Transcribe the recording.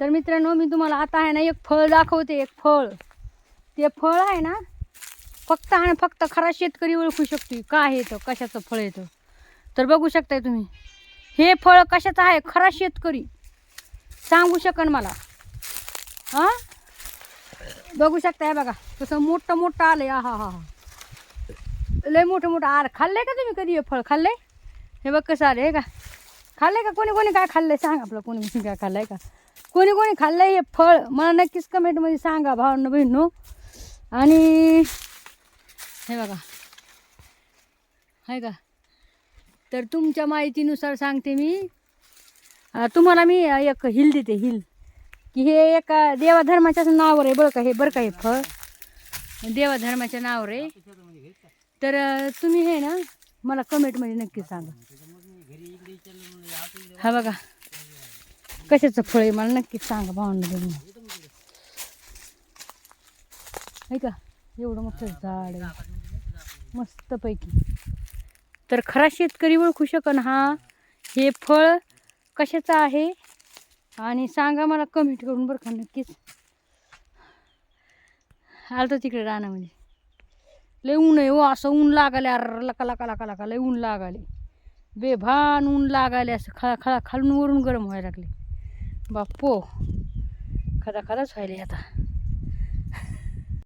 तर मित्रांनो, मी तुम्हाला आता आहे ना एक फळ दाखवते. एक फळ, ते फळ आहे ना फक्त आणि फक्त खरा शेतकरी ओळखू शकतो काय येतं, कशाचं फळ येतं. तर बघू शकताय तुम्ही, हे फळ कशाचं आहे खरा शेतकरी सांगू शकन मला. हां, बघू शकताय बघा कसं मोठं मोठं आलंय. हा हा हा, लय मोठं मोठं आलं. खाल्लंय का तुम्ही कधी हे फळ? खाल्लंय? हे बघ कसं आलं. हे का खाल्लंय का? कोणी कोणी काय खाल्लंय सांग. आपलं कोणी कोणी काय खाल्लंय का? कोणी कोणी खाल्लंय हे फळ मला नक्कीच कमेंटमध्ये सांगा भावांनो बहिणींनो. आणि हे बघा, आहे का? तर तुमच्या माहितीनुसार सांगते मी तुम्हाला. मी एक हिल देते, हिल की हे एका देवाधर्माच्याच नावावर आहे बरं का. हे बरं का, हे फळ देवाधर्माच्या नावावर आहे. तर तुम्ही हे ना मला कमेंटमध्ये नक्की सांगा. हा बघा कशाचं फळ आहे मला नक्कीच सांगा भावांना बहिणी. आहे का? एवढं मोठं झाड आहे मस्तपैकी. तर खरा शेतकरी ओळखू शकन हा हे फळ कशाचं आहे. आणि सांगा मला कमेंट करून बरं का नक्कीच. आलं तर तिकडे रानामध्ये लय ऊन आहे हो. असं ऊन लागाले, अर लका लका लका लका लय ऊन लागाले, बेभान ऊन लागाले. असं खळा खळा खालून वरून गरम व्हायला लागले बाप्पो. खदा खदाच व्हायले आता.